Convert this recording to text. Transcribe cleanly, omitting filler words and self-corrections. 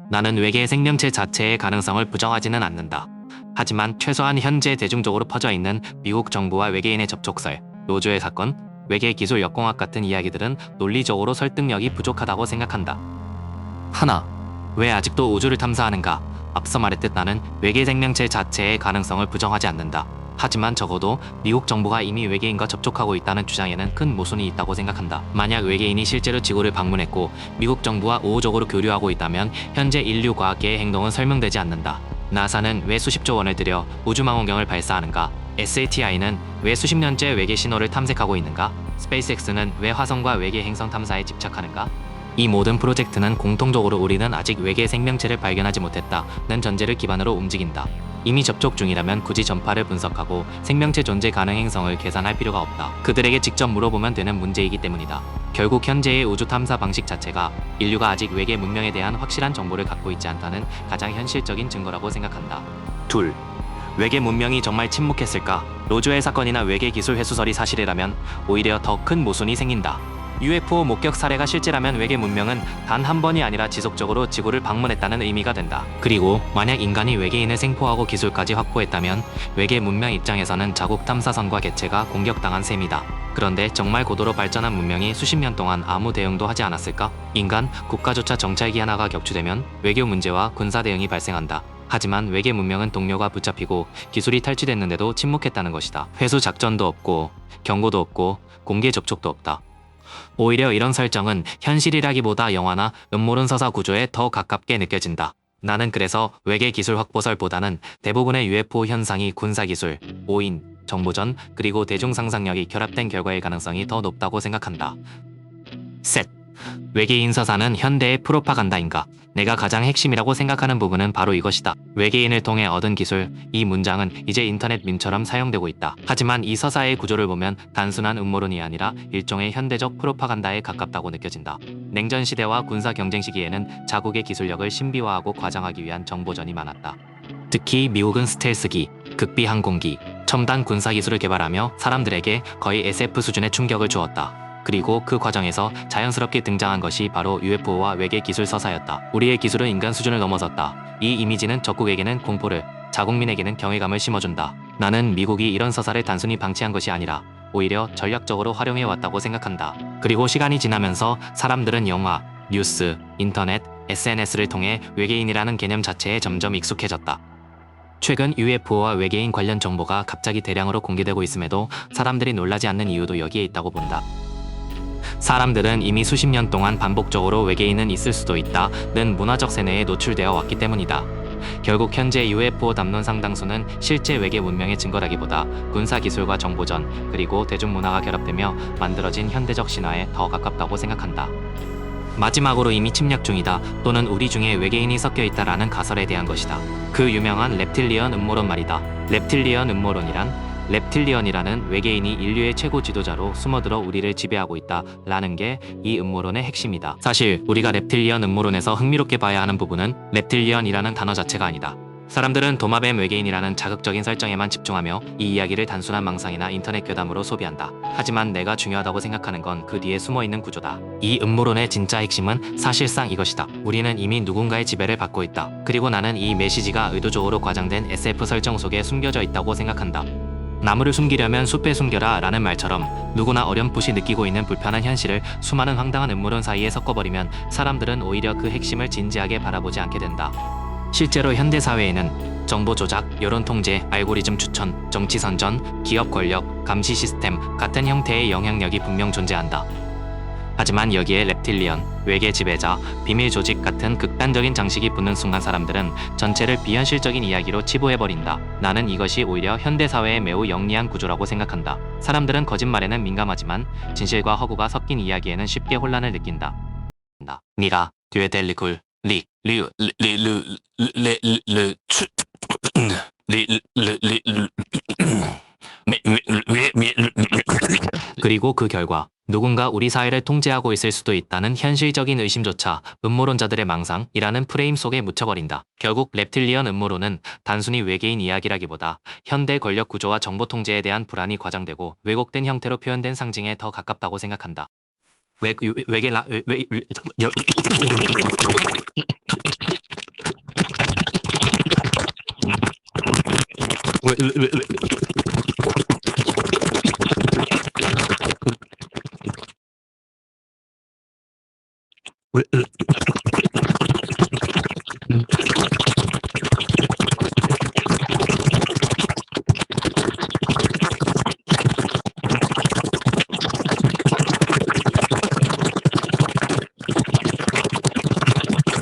나는 외계의 생명체 자체의 가능성을 부정하지는 않는다. 하지만 최소한 현재 대중적으로 퍼져 있는 미국 정부와 외계인의 접촉설, 로즈웰 사건, 외계 기술 역공학 같은 이야기들은 논리적으로 설득력이 부족하다고 생각한다. 하나, 왜 아직도 우주를 탐사하는가? 앞서 말했듯 나는 외계 생명체 자체의 가능성을 부정하지 않는다. 하지만 적어도 미국 정부가 이미 외계인과 접촉하고 있다는 주장에는 큰 모순이 있다고 생각한다. 만약 외계인이 실제로 지구를 방문했고 미국 정부와 우호적으로 교류하고 있다면 현재 인류 과학계의 행동은 설명되지 않는다. 나사는 왜 수십조 원을 들여 우주망원경을 발사하는가? SATI는 왜 수십 년째 외계 신호를 탐색하고 있는가? 스페이스X는 왜 화성과 외계 행성 탐사에 집착하는가? 이 모든 프로젝트는 공통적으로 우리는 아직 외계 생명체를 발견하지 못했다는 전제를 기반으로 움직인다. 이미 접촉 중이라면 굳이 전파를 분석하고 생명체 존재 가능 행성을 계산할 필요가 없다. 그들에게 직접 물어보면 되는 문제이기 때문이다. 결국 현재의 우주 탐사 방식 자체가 인류가 아직 외계 문명에 대한 확실한 정보를 갖고 있지 않다는 가장 현실적인 증거라고 생각한다. 둘, 외계 문명이 정말 침묵했을까? 로즈웰 사건이나 외계 기술 회수설이 사실이라면 오히려 더 큰 모순이 생긴다. UFO 목격 사례가 실제라면 외계 문명은 단 한 번이 아니라 지속적으로 지구를 방문했다는 의미가 된다. 그리고 만약 인간이 외계인을 생포하고 기술까지 확보했다면 외계 문명 입장에서는 자국 탐사선과 개체가 공격당한 셈이다. 그런데 정말 고도로 발전한 문명이 수십 년 동안 아무 대응도 하지 않았을까? 인간, 국가조차 정찰기 하나가 격추되면 외교 문제와 군사 대응이 발생한다. 하지만 외계 문명은 동료가 붙잡히고 기술이 탈취됐는데도 침묵했다는 것이다. 회수 작전도 없고 경고도 없고 공개 접촉도 없다. 오히려 이런 설정은 현실이라기보다 영화나 음모론 서사 구조에 더 가깝게 느껴진다. 나는 그래서 외계 기술 확보설보다는 대부분의 UFO 현상이 군사기술, 오인, 정보전, 그리고 대중 상상력이 결합된 결과일 가능성이 더 높다고 생각한다. 셋. 외계인 서사는 현대의 프로파간다인가? 내가 가장 핵심이라고 생각하는 부분은 바로 이것이다. 외계인을 통해 얻은 기술, 이 문장은 이제 인터넷 밈처럼 사용되고 있다. 하지만 이 서사의 구조를 보면 단순한 음모론이 아니라 일종의 현대적 프로파간다에 가깝다고 느껴진다. 냉전 시대와 군사 경쟁 시기에는 자국의 기술력을 신비화하고 과장하기 위한 정보전이 많았다. 특히 미국은 스텔스기, 극비 항공기, 첨단 군사 기술을 개발하며 사람들에게 거의 SF 수준의 충격을 주었다. 그리고 그 과정에서 자연스럽게 등장한 것이 바로 UFO와 외계 기술 서사였다. 우리의 기술은 인간 수준을 넘어섰다. 이 이미지는 적국에게는 공포를, 자국민에게는 경외감을 심어준다. 나는 미국이 이런 서사를 단순히 방치한 것이 아니라 오히려 전략적으로 활용해왔다고 생각한다. 그리고 시간이 지나면서 사람들은 영화, 뉴스, 인터넷, SNS를 통해 외계인이라는 개념 자체에 점점 익숙해졌다. 최근 UFO와 외계인 관련 정보가 갑자기 대량으로 공개되고 있음에도 사람들이 놀라지 않는 이유도 여기에 있다고 본다. 사람들은 이미 수십 년 동안 반복적으로 외계인은 있을 수도 있다는 문화적 세뇌에 노출되어 왔기 때문이다. 결국 현재 UFO 담론 상당수는 실제 외계 문명의 증거라기보다 군사기술과 정보전, 그리고 대중문화가 결합되며 만들어진 현대적 신화에 더 가깝다고 생각한다. 마지막으로 이미 침략 중이다 또는 우리 중에 외계인이 섞여 있다라는 가설에 대한 것이다. 그 유명한 렙틸리언 음모론 말이다. 렙틸리언 음모론이란 렙틸리언이라는 외계인이 인류의 최고 지도자로 숨어들어 우리를 지배하고 있다라는 게 이 음모론의 핵심이다. 사실 우리가 렙틸리언 음모론에서 흥미롭게 봐야 하는 부분은 렙틸리언이라는 단어 자체가 아니다. 사람들은 도마뱀 외계인이라는 자극적인 설정에만 집중하며 이 이야기를 단순한 망상이나 인터넷 괴담으로 소비한다. 하지만 내가 중요하다고 생각하는 건 그 뒤에 숨어있는 구조다. 이 음모론의 진짜 핵심은 사실상 이것이다. 우리는 이미 누군가의 지배를 받고 있다. 그리고 나는 이 메시지가 의도적으로 과장된 SF 설정 속에 숨겨져 있다고 생각한다. 나무를 숨기려면 숲에 숨겨라 라는 말처럼 누구나 어렴풋이 느끼고 있는 불편한 현실을 수많은 황당한 음모론 사이에 섞어버리면 사람들은 오히려 그 핵심을 진지하게 바라보지 않게 된다. 실제로 현대사회에는 정보 조작, 여론 통제, 알고리즘 추천, 정치 선전, 기업 권력, 감시 시스템 같은 형태의 영향력이 분명 존재한다. 하지만 여기에 렙틸리언, 외계 지배자, 비밀 조직 같은 극단적인 장식이 붙는 순간 사람들은 전체를 비현실적인 이야기로 치부해버린다. 나는 이것이 오히려 현대사회의 매우 영리한 구조라고 생각한다. 사람들은 거짓말에는 민감하지만 진실과 허구가 섞인 이야기에는 쉽게 혼란을 느낀다. 니가 뒤에델리굴 그리고 그 결과 누군가 우리 사회를 통제하고 있을 수도 있다는 현실적인 의심조차 음모론자들의 망상이라는 프레임 속에 묻혀버린다. 결국 렙틸리언 음모론은 단순히 외계인 이야기라기보다 현대 권력 구조와 정보 통제에 대한 불안이 과장되고 왜곡된 형태로 표현된 상징에 더 가깝다고 생각한다.